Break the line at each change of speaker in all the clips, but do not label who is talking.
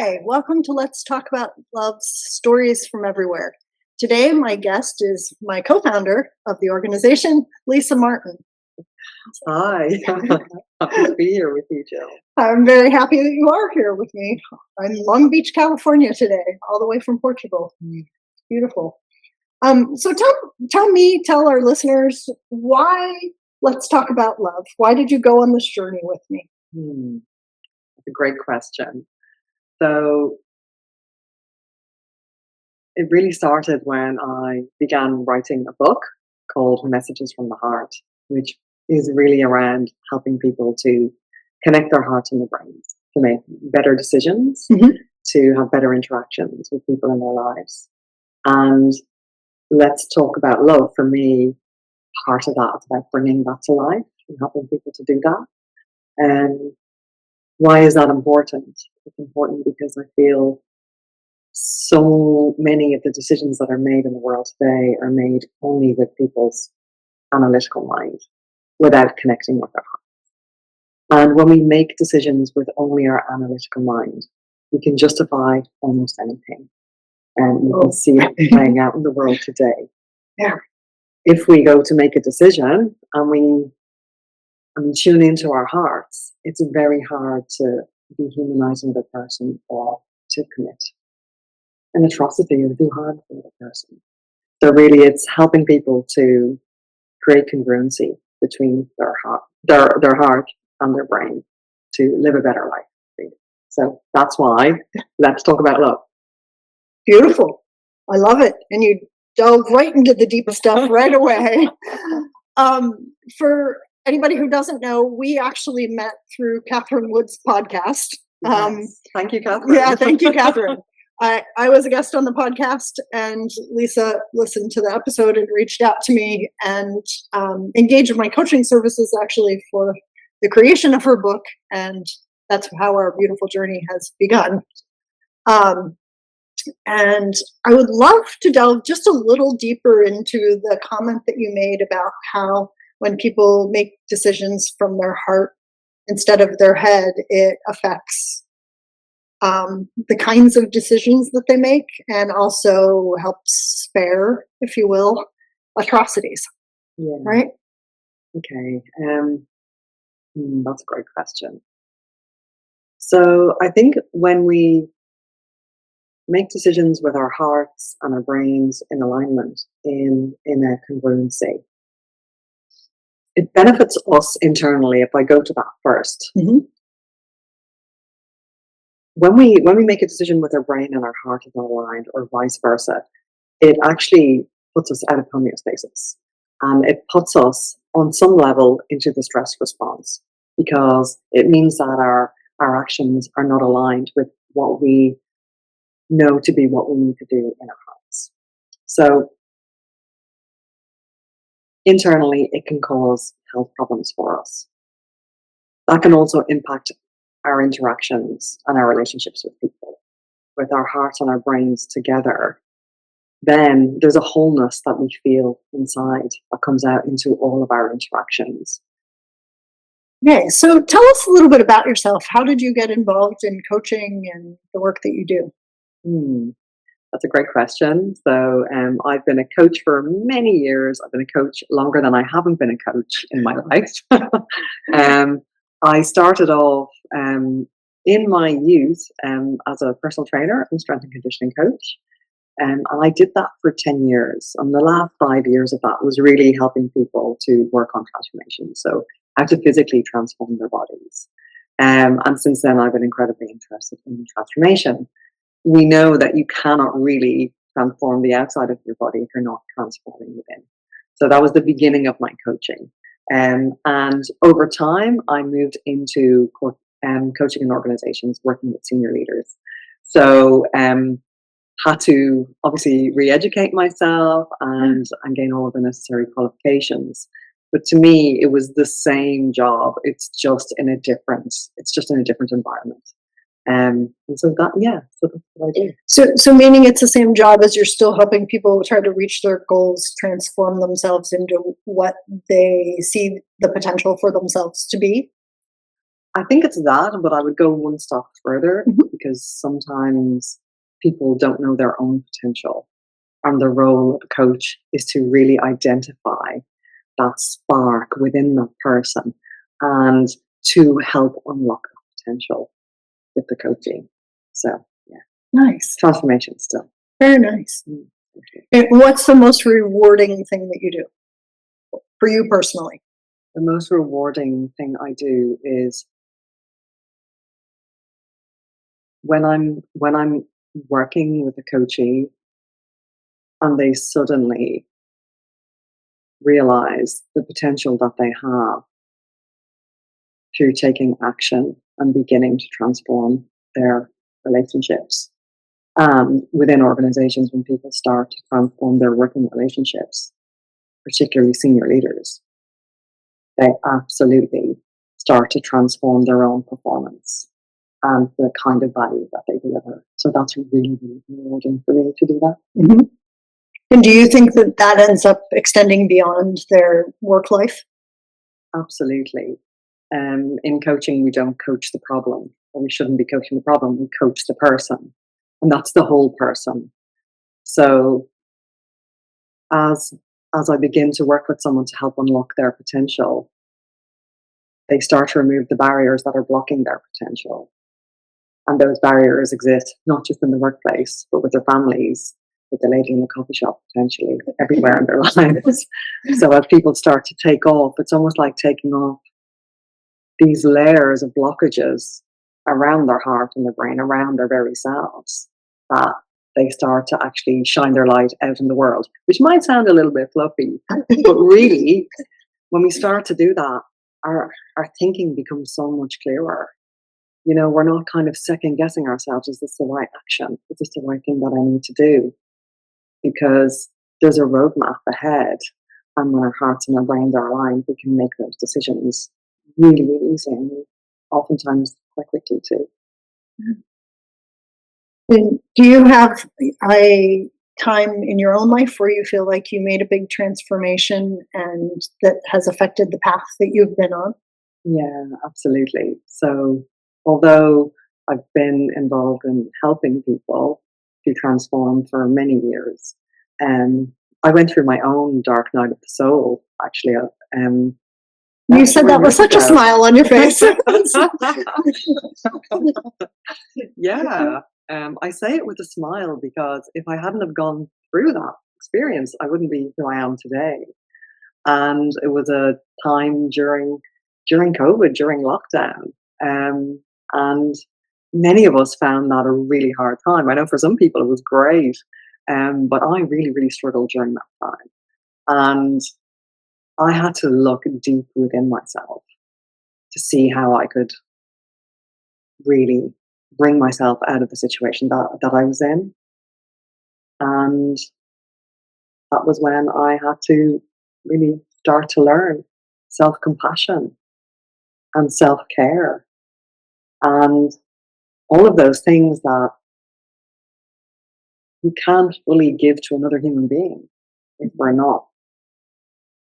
Hi, welcome to Let's Talk About Love's Stories from Everywhere. Today, my guest is my co-founder of the organization, Lisa Martin.
Hi, happy to be here with you, Jill.
I'm very happy that you are here with me. I'm in Long Beach, California today, all the way from Portugal. Beautiful. So tell our listeners why Let's Talk About Love. Why did you go on this journey with me?
That's a great question. So it really started when I began writing a book called Messages from the Heart, which is really around helping people to connect their hearts and their brains, to make better decisions, to have better interactions with people in their lives. And Let's Talk About Love, for me, part of that is about bringing that to life and helping people to do that. And why is that important? It's important because I feel so many of the decisions that are made in the world today are made only with people's analytical mind without connecting with their heart. And when we make decisions with only our analytical mind, we can justify almost anything. And you can see it playing out in the world today.
Yeah.
If we go to make a decision and we tune into our hearts, it's very hard to dehumanize another person or to commit an atrocity or do harm to another person. So really it's helping people to create congruency between their heart and their brain to live a better life. Really. So that's why Let's Talk About Love.
Beautiful. I love it. And you dove right into the deep stuff right away. For anybody who doesn't know, we actually met through Catherine Wood's podcast.
Yes. Thank you, Catherine.
Yeah, thank you, Catherine. I was a guest on the podcast, and Lisa listened to the episode and reached out to me and engaged in my coaching services actually for the creation of her book, and that's how our beautiful journey has begun. And I would love to delve just a little deeper into the comment that you made about how when people make decisions from their heart instead of their head, it affects the kinds of decisions that they make and also helps spare, if you will, atrocities.
Yeah.
Right?
Okay. That's a great question. So I think when we make decisions with our hearts and our brains in alignment, in a congruency, it benefits us internally. If I go to that first, when we make a decision with our brain and our heart is aligned, or vice versa, it actually puts us out of homeostasis, and it puts us on some level into the stress response, because it means that our actions are not aligned with what we know to be what we need to do in our hearts. So internally, it can cause health problems for us. That can also impact our interactions and our relationships with people. With our hearts and our brains together, then there's a wholeness that we feel inside that comes out into all of our interactions.
Okay, so tell us a little bit about yourself. How did you get involved in coaching and the work that you do?
That's a great question. So I've been a coach for many years. I've been a coach longer than I haven't been a coach in my life. I started off in my youth as a personal trainer and strength and conditioning coach. And I did that for 10 years. And the last 5 years of that was really helping people to work on transformation. So how to physically transform their bodies. And since then, I've been incredibly interested in transformation. We know that you cannot really transform the outside of your body if you're not transforming within. So that was the beginning of my coaching. And over time, I moved into coaching in organizations, working with senior leaders. So had to obviously re-educate myself and gain all of the necessary qualifications. But to me, it was the same job. It's just in a different environment. And so that's what I do.
So meaning it's the same job as you're still helping people try to reach their goals, transform themselves into what they see the potential for themselves to be?
I think it's that, but I would go one step further
Mhm.
because sometimes people don't know their own potential. And the role of a coach is to really identify that spark within that person and to help unlock that potential with the coaching. So, yeah,
Nice.
transformation still.
Very nice.
Mm, okay.
And what's the most rewarding thing that you do for you personally?
The most rewarding thing I do is when I'm working with a coachee and they suddenly realize the potential that they have through taking action and beginning to transform their relationships. And within organizations, when people start to transform their working relationships, particularly senior leaders, they absolutely start to transform their own performance and the kind of value that they deliver. So that's really, really rewarding for me to do that.
Mm-hmm. And do you think that that ends up extending beyond their work life?
Absolutely. In coaching, we don't coach the problem, or we shouldn't be coaching the problem. We coach the person, and that's the whole person. So as as I begin to work with someone to help unlock their potential, they start to remove the barriers that are blocking their potential. And those barriers exist not just in the workplace, but with their families, with the lady in the coffee shop, potentially everywhere in their lives. So as people start to take off, it's almost like taking off these layers of blockages around their heart and their brain, around their very selves, that they start to actually shine their light out in the world, which might sound a little bit fluffy, but really, when we start to do that, our thinking becomes so much clearer. You know, we're not kind of second guessing ourselves. Is this the right action? Is this the right thing that I need to do? Because there's a roadmap ahead. And when our hearts and our brains are aligned, we can make those decisions really, really easy and oftentimes quite quickly too.
And do you have a time in your own life where you feel like you made a big transformation and that has affected the path that you've been on?
Yeah, absolutely. So, although I've been involved in helping people to transform for many years, I went through my own dark night of the soul, actually.
You
About
said
4
that with
years
such a
ago.
smile on your face.
Yeah, I say it with a smile because if I hadn't have gone through that experience, I wouldn't be who I am today. And it was a time during COVID, during lockdown, and many of us found that a really hard time. I know for some people it was great, but I really, really struggled during that time, and I had to look deep within myself to see how I could really bring myself out of the situation that I was in. And that was when I had to really start to learn self compassion and self care and all of those things that we can't fully give to another human being if we're not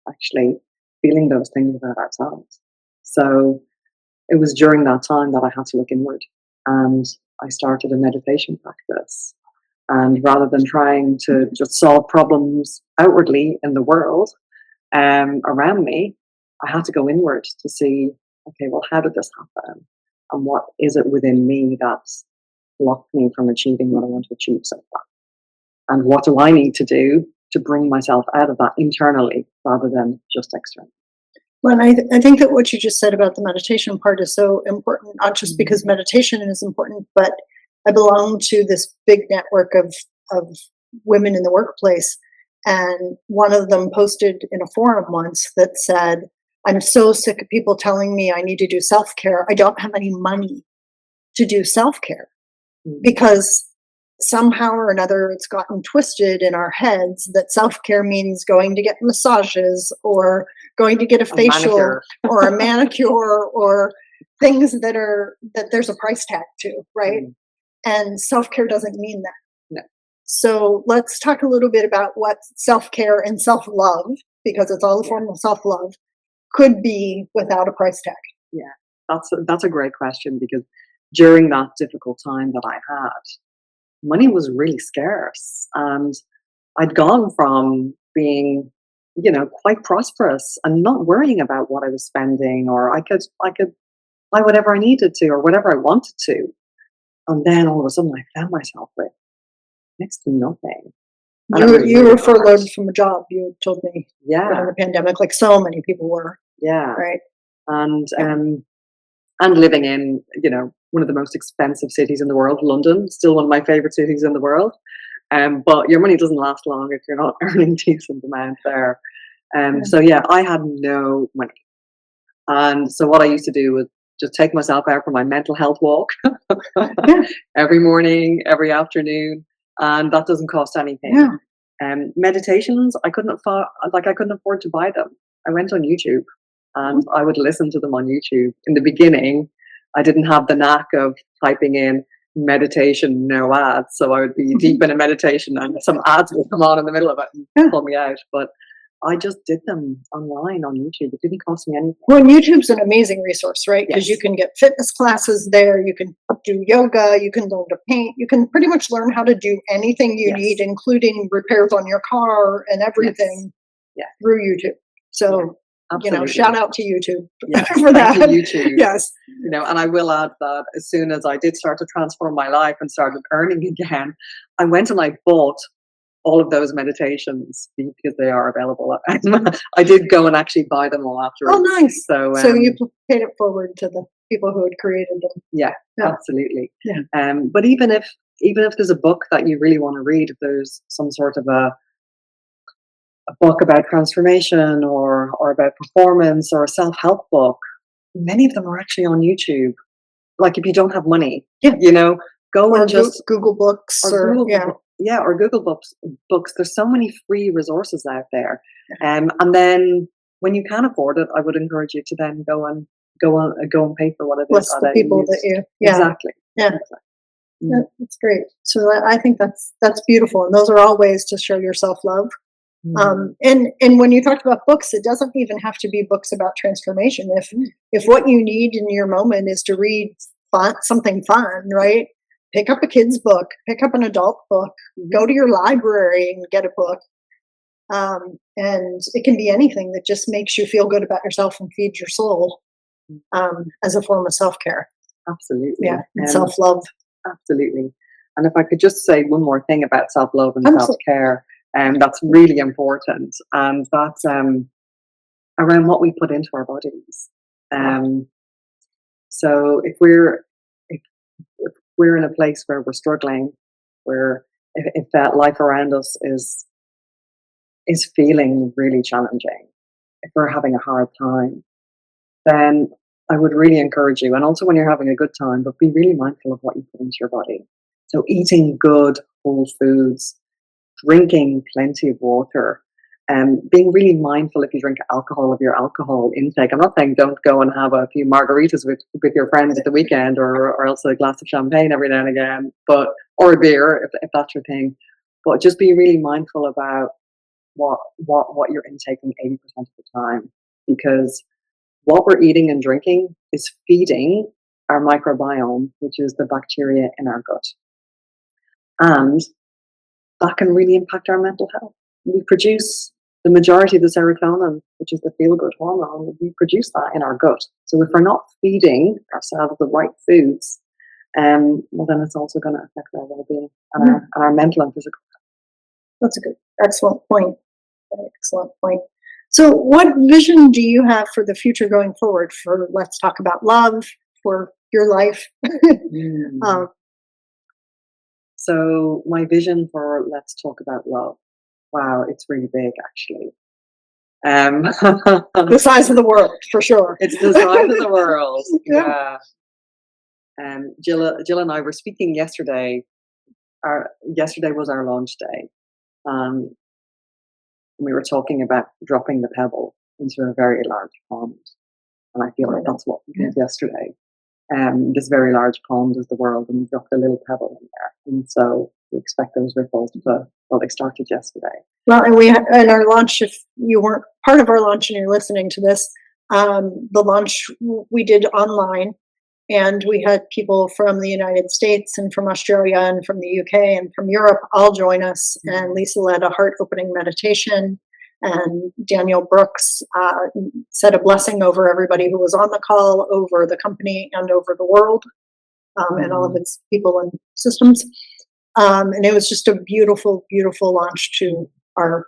actually feeling those things about ourselves. So it was during that time that I had to look inward and I started a meditation practice. And rather than trying to just solve problems outwardly in the world around me, I had to go inward to see, okay, well, how did this happen? And what is it within me that's blocked me from achieving what I want to achieve so far? And what do I need to do to bring myself out of that internally rather than just externally?
Well, I think that what you just said about the meditation part is so important, not just because meditation is important, but I belong to this big network of women in the workplace. And one of them posted in a forum once that said, I'm so sick of people telling me I need to do self care. I don't have any money to do self care
Mm.
because somehow or another it's gotten twisted in our heads that self-care means going to get massages or going to get a
A
facial
manicure.
or a manicure or things that there's a price tag to, right?
Mm.
And self-care doesn't mean that.
No.
So let's talk a little bit about what self-care and self-love, because it's all a
Yeah.
form of self-love, could be without a price tag.
Yeah. That's a great question, because during that difficult time that I had, money was really scarce, and I'd gone from being, quite prosperous and not worrying about what I was spending, or I could buy whatever I needed to or whatever I wanted to. And then all of a sudden I found myself with next to nothing. And it was
You
really
were
hard.
furloughed from a job, you told me, during
Yeah,
the pandemic, like so many people were,
yeah.
right?
And
Yeah.
and living in, one of the most expensive cities in the world, London, still one of my favorite cities in the world. But your money doesn't last long if you're not earning decent amount there.
Yeah.
So yeah, I had no money. And so what I used to do was just take myself out for my mental health walk
Yeah.
every morning, every afternoon, and that doesn't cost anything.
Yeah.
Meditations, I couldn't afford to buy them. I went on YouTube and I would listen to them on YouTube. In the beginning, I didn't have the knack of typing in meditation, no ads. So I would be deep in a meditation and some ads would come on in the middle of it and
Yeah.
pull me out. But I just did them online on YouTube. It didn't cost me anything.
Well, YouTube's an amazing resource, right? Because you
Yes.
can get fitness classes there, you can do yoga, you can learn to paint, you can pretty much learn how to do anything you need,
Yes.
including repairs on your car and
Yes.
everything
Yeah.
through YouTube. So,
Absolutely.
shout out to YouTube
Yeah.
for
Thank
that.
you, YouTube.
Yes.
And I will add that as soon as I did start to transform my life and started earning again, I went and I bought all of those meditations because they are available. I did go and actually buy them all
Oh,
afterwards.
nice.
So,
So you paid it forward to the people who had created them.
yeah,
Yeah.
absolutely.
Yeah.
But even if there's a book that you really want to read, if there's some sort of a book about transformation or about performance or a self-help book, many of them are actually on YouTube. Like if you don't have money,
Yeah.
go
Or
and just
Google Books or
Google,
yeah.
or Google books. There's so many free resources out there. And then when you can afford it, I would encourage you to then go and pay for what it is
Plus the
that
people
you
that
use.
you yeah.
Exactly.
Yeah.
Exactly.
Yeah, that's great. So I think that's beautiful, and those are all ways to show your self love. And when you talked about books, it doesn't even have to be books about transformation. If what you need in your moment is to read something fun, right? Pick up a kid's book, pick up an adult book, go to your library and get a book. And it can be anything that just makes you feel good about yourself and feeds your soul, as a form of self care.
Absolutely.
Yeah, and self love.
Absolutely. And if I could just say one more thing about self-love and
Absolutely.
self-care, that's really important, and that's around what we put into our bodies. So if we're in a place where we're struggling, where if that life around us is feeling really challenging, if we're having a hard time, then I would really encourage you, and also when you're having a good time, but be really mindful of what you put into your body. So eating good whole foods, drinking plenty of water, and being really mindful if you drink alcohol of your alcohol intake. I'm not saying don't go and have a few margaritas with your friends at the weekend, or else a glass of champagne every now and again, or a beer if that's your thing. But just be really mindful about what you're intaking 80% of the time, because what we're eating and drinking is feeding our microbiome, which is the bacteria in our gut. And that can really impact our mental health. We produce the majority of the serotonin, which is the feel-good hormone. We produce that in our gut. So if we're not feeding ourselves the right foods, well, then it's also going to affect our well-being and our mental and physical.
That's a good, excellent point. Excellent point. So, what vision do you have for the future going forward for Let's Talk About Love, for your life?
So, my vision for Let's Talk About Love, wow, it's really big actually.
The size of the world, for sure.
It's the size of the world.
Yeah.
Jill and I were speaking yesterday. Yesterday was our launch day. We were talking about dropping the pebble into a very large pond. And I feel like that's what we did yesterday. This very large pond is the world, and we dropped a little pebble in there. And so we expect those ripples they started yesterday.
Well, and in our launch, if you weren't part of our launch and you're listening to this, The launch we did online, and we had people from the United States and from Australia and from the UK and from Europe all join us. And Lisa led a heart opening meditation, and Daniel Brooks said a blessing over everybody who was on the call, over the company, and over the world, and all of its people and systems. And it was just a beautiful, beautiful launch to our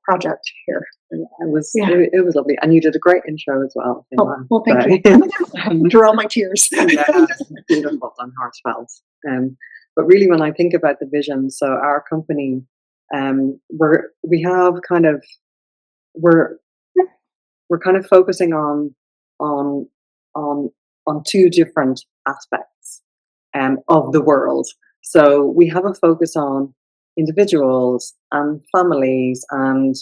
project here.
And it was lovely, and you did a great intro as well.
Well, thank you. Draw my tears.
Yeah, beautiful and heartfelt. But really, when I think about the vision, so our company, we're kind of focusing on two different aspects of the world. So we have a focus on individuals and families and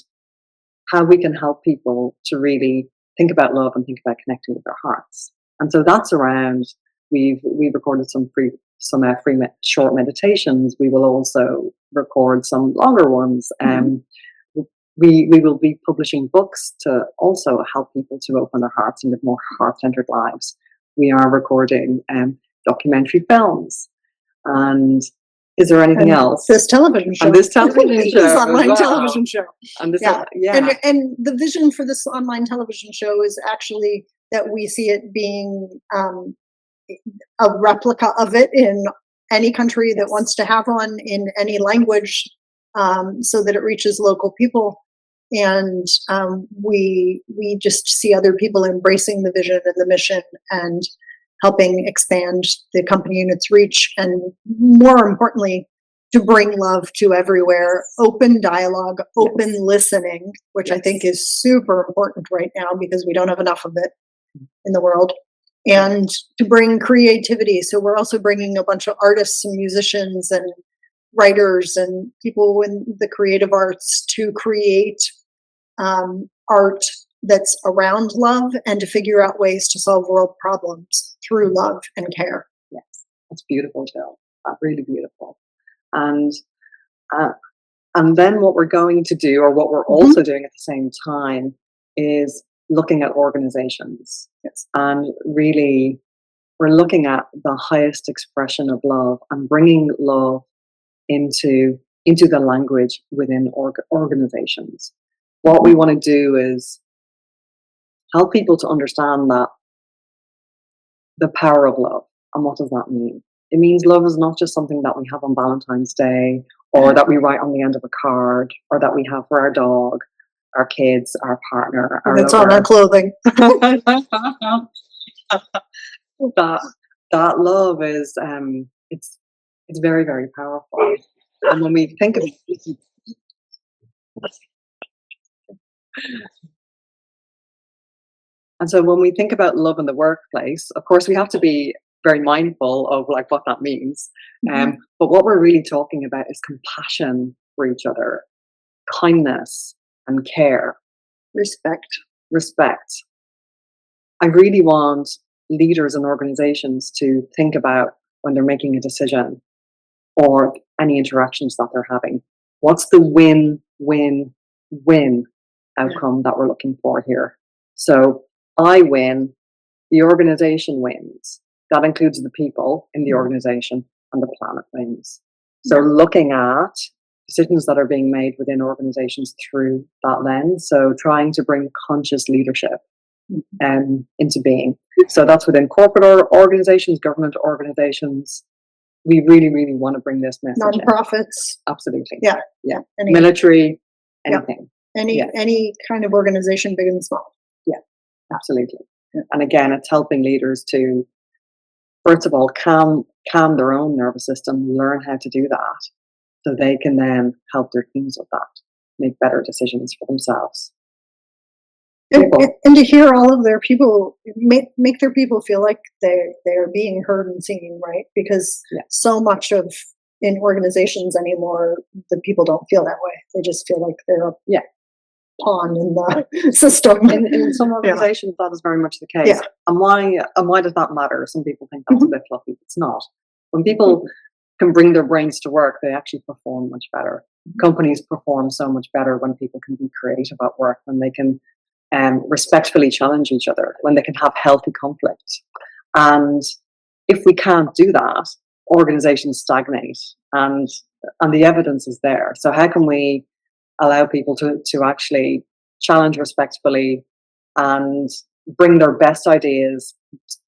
how we can help people to really think about love and think about connecting with their hearts. And so that's around, we've recorded some free short meditations. We will also record some longer ones. We will be publishing books to also help people to open their hearts and live more heart-centered lives. We are recording documentary films. And is there anything else?
This television show.
And this television show.
This online television show.
And this,
And the vision for this online television show is actually that we see it being a replica of it in any country that wants to have one, in any language, so that it reaches local people. And we just see other people embracing the vision and the mission and helping expand the company and its reach, and more importantly, to bring love to everywhere. Open dialogue, open listening, which I think is super important right now because we don't have enough of it in the world, and to bring creativity. So we're also bringing a bunch of artists and musicians and writers and people in the creative arts to create art that's around love and to figure out ways to solve world problems through love and care.
Yes, that's beautiful, Jill. That's really beautiful. And then what we're going to do, or what we're also doing at the same time, is looking at organizations.
Yes.
And really, we're looking at the highest expression of love and bringing love into the language within organizations. What we want to do is help people to understand that the power of love. And what does that mean? It means love is not just something that we have on Valentine's Day, or that we write on the end of a card, or that we have for our dog, our kids, our partner, our
It's on our clothing.
that love is it's very, very powerful. And when we think of it, and so when we think about love in the workplace, of course, we have to be very mindful of like what that means. But what we're really talking about is compassion for each other, kindness and care. Respect. I really want leaders and organizations to think about when they're making a decision or any interactions that they're having. What's the win-win-win outcome that we're looking for here? So I win, the organization wins. That includes the people in the organization, and the planet wins. So looking at decisions that are being made within organizations through that lens. So trying to bring conscious leadership into being. So that's within corporate organizations, government organizations. We really, really want to bring this message
Nonprofits.
in. Absolutely.
Yeah.
Military, anything.
Any kind of organization, big and small.
Yeah, absolutely. Yeah. And again, it's helping leaders to, first of all, calm their own nervous system, learn how to do that, so they can then help their teams with that, make better decisions for themselves.
And to hear all of their people, make their people feel like they're being heard and seen, right? Because so much of in organizations anymore, the people don't feel that way. They just feel like they're a pawn in the system.
In some organizations, that is very much the case. And why does that matter? Some people think that's a bit fluffy. It's not. When people can bring their brains to work, they actually perform much better. Companies perform so much better when people can be creative at work, when they can respectfully challenge each other, when they can have healthy conflict. And if we can't do that, organizations stagnate, and the evidence is there. So how can we allow people to actually challenge respectfully and bring their best ideas,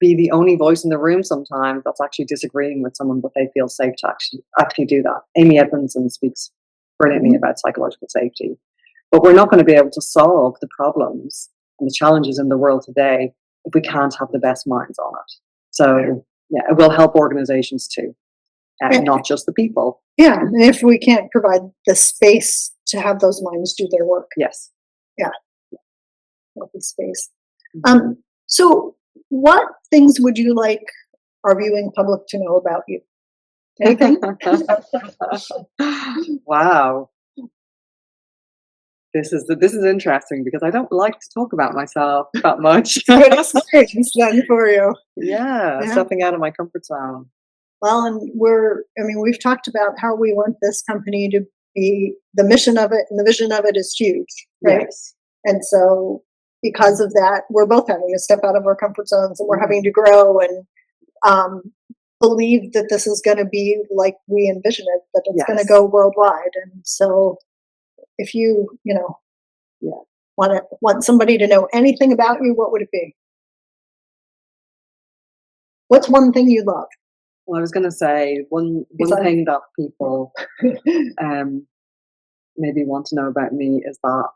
be the only voice in the room sometimes that's actually disagreeing with someone, but they feel safe to actually do that. Amy Edmondson speaks brilliantly about psychological safety. But we're not going to be able to solve the problems and the challenges in the world today if we can't have the best minds on it. So yeah, it will help organizations too, not just the people.
Yeah, and if we can't provide the space to have those minds do their work.
Yes.
Yeah. Healthy space. So what things would you like our viewing public to know about you? Anything?
Wow. This is interesting because I don't like to talk about myself that much.
Good experience then for you.
Yeah, stepping out of my comfort zone.
Well, and we've talked about how we want this company to be, the mission of it and the vision of it is huge, right?
Yes.
And so because of that, we're both having to step out of our comfort zones, and we're having to grow and believe that this is going to be like we envision it, that it's going to go worldwide. And so if you want somebody to know anything about you, what would it be? What's one thing you love?
Well, I was going to say one thing that people maybe want to know about me is that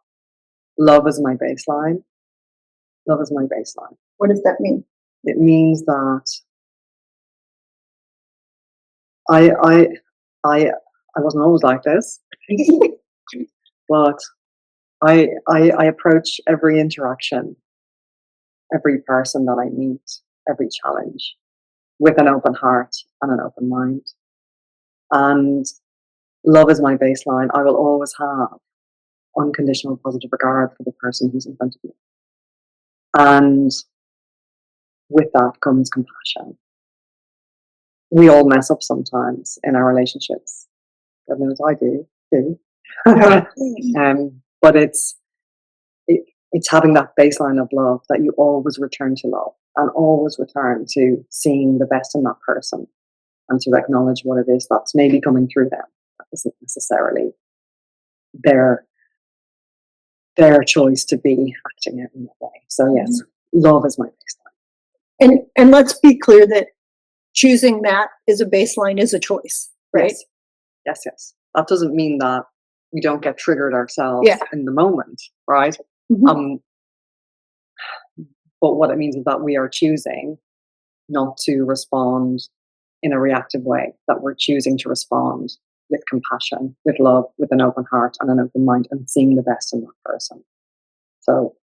love is my baseline. Love is my baseline.
What does that mean?
It means that I wasn't always like this, but I approach every interaction, every person that I meet, every challenge with an open heart and an open mind. And love is my baseline. I will always have unconditional positive regard for the person who's in front of me. And with that comes compassion. We all mess up sometimes in our relationships. God knows I do too. But it's having that baseline of love that you always return to love and always return to seeing the best in that person and to acknowledge what it is that's maybe coming through them. That isn't necessarily their choice to be acting out in that way. So yes, love is my baseline.
And let's be clear that choosing that as a baseline is a choice, right?
Yes. That doesn't mean that we don't get triggered ourselves in the moment, right? Mm-hmm. But what it means is that we are choosing not to respond in a reactive way, that we're choosing to respond with compassion, with love, with an open heart and an open mind, and seeing the best in that person. So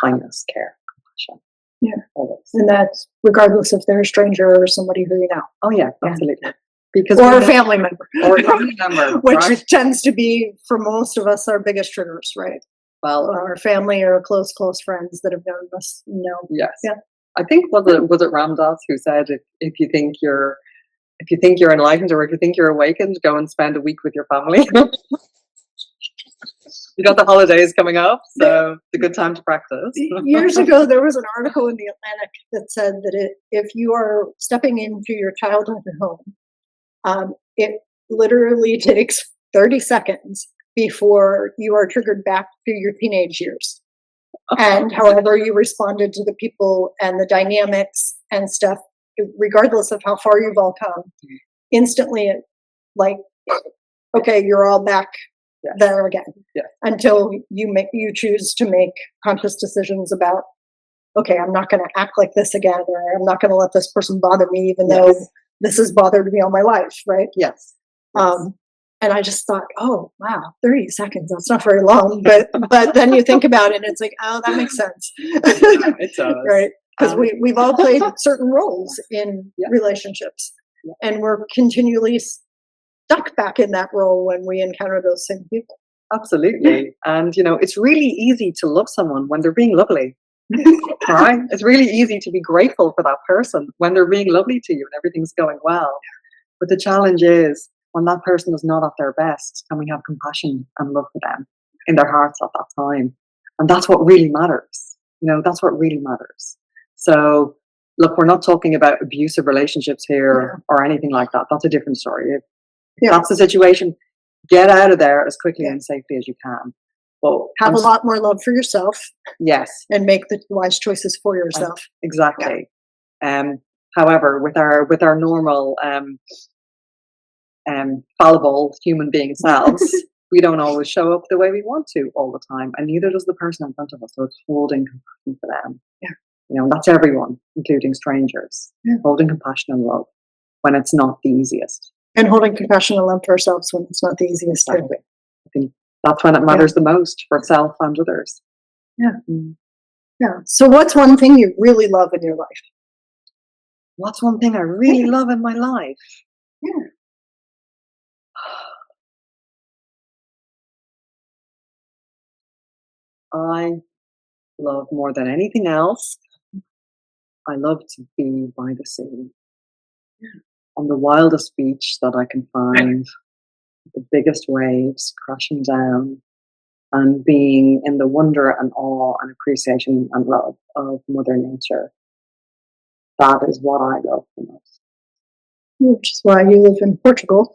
kindness, care, compassion.
Yeah.
Always.
And that's regardless if they're a stranger or somebody who you know.
Oh yeah, absolutely. Because
or a family member.
Or a family member.
Which tends to be, for most of us, our biggest triggers, right?
Well,
our family or close friends that have known us.
Yes.
Yeah.
I think was it Ram Dass who said if you think you're enlightened or if you think you're awakened, go and spend a week with your family. You got the holidays coming up, so it's a good time to practice.
Years ago, there was an article in the Atlantic that said that if you are stepping into your childhood home, it literally takes 30 seconds before you are triggered back to your teenage years. And however you responded to the people and the dynamics and stuff, regardless of how far you've all come, instantly okay, you're all back there again. Until you choose to make conscious decisions about, okay, I'm not going to act like this again, or I'm not going to let this person bother me, even though this has bothered me all my life, right?
Yes.
And I just thought, oh wow, 30 seconds, that's not very long. But then you think about it and it's like, oh, that makes sense.
It does.
Right? Because we've all played certain roles in relationships. And we're continually stuck back in that role when we encounter those same people.
Absolutely. And it's really easy to love someone when they're being lovely. Right? It's really easy to be grateful for that person when they're being lovely to you and everything's going well. But the challenge is when that person is not at their best, can we have compassion and love for them in their hearts at that time? And that's what really matters. That's what really matters. So, look, we're not talking about abusive relationships here
Yeah.
or anything like that. That's a different story. If
Yeah.
that's the situation, get out of there as quickly
Yeah.
and safely as you can. But
Have a lot more love for yourself
yes,
and make the wise choices for yourself.
exactly. However, with our normal fallible human being selves, we don't always show up the way we want to all the time, and neither does the person in front of us. So it's holding compassion for them.
Yeah.
That's everyone, including strangers.
Yeah.
Holding compassion and love when it's not the easiest.
And holding compassion and love for ourselves when it's not the easiest.
Exactly. I think that's when it matters the most for self and others.
Yeah. Yeah. So what's one thing you really love in your life?
What's one thing I really love in my life?
Yeah.
I love more than anything else. I love to be by the sea. On the wildest beach that I can find, the biggest waves crashing down, and being in the wonder and awe and appreciation and love of Mother Nature. That is what I love the most.
Which is why you live in Portugal.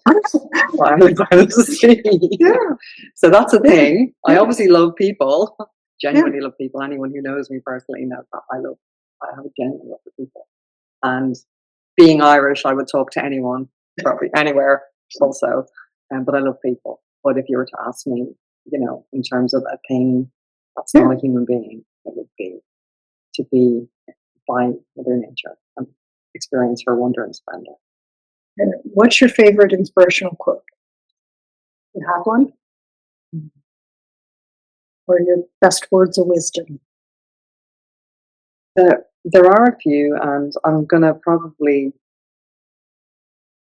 Why I live by the sea.
Yeah.
So that's a thing. I
Yeah.
obviously love people, genuinely love people. Anyone who knows me personally knows that I have a genuine love for people. And being Irish, I would talk to anyone, probably anywhere also. But I love people. But if you were to ask me, in terms of a thing that's not a human being, it would be to be by Mother Nature and experience her wonder and splendor.
And what's your favorite inspirational quote? You have one? Or your best words of wisdom?
There are a few, and I'm going to probably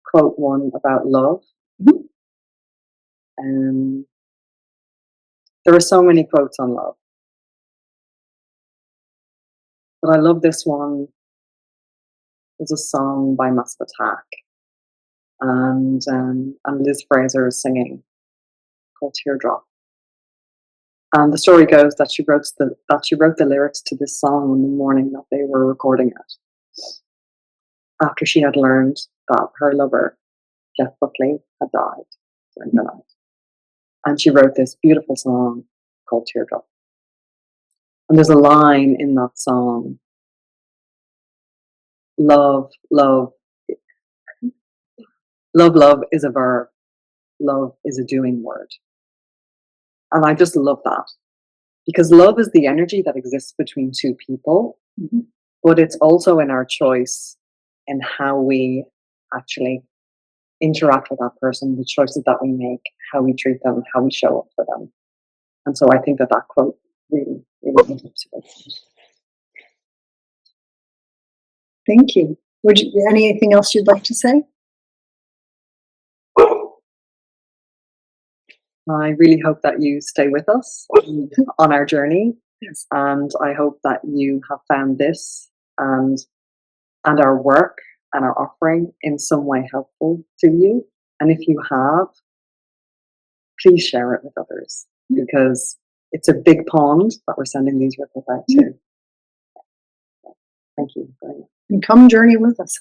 quote one about love.
Mhm.
There are so many quotes on love, but I love this one. It's a song by Massive Attack, and Liz Fraser is singing, called Teardrop. And the story goes that she wrote the lyrics to this song on the morning that they were recording it, after she had learned that her lover, Jeff Buckley, had died during the night. And she wrote this beautiful song called Teardrop. And there's a line in that song: love, love, love is a verb. Love is a doing word. And I just love that, because love is the energy that exists between two people, but it's also in our choice in how we actually interact with that person, the choices that we make, how we treat them, how we show up for them. And so I think that quote really, really encapsulates.
Thank you. Anything else you'd like to say?
I really hope that you stay with us on our journey.
Yes.
And I hope that you have found this and our work and our offering in some way helpful to you. And if you have, please share it with others, because it's a big pond that we're sending these ripples out to. Thank you very much.
And come journey with us.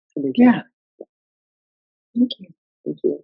Absolutely.
Yeah. Thank you.
Thank you.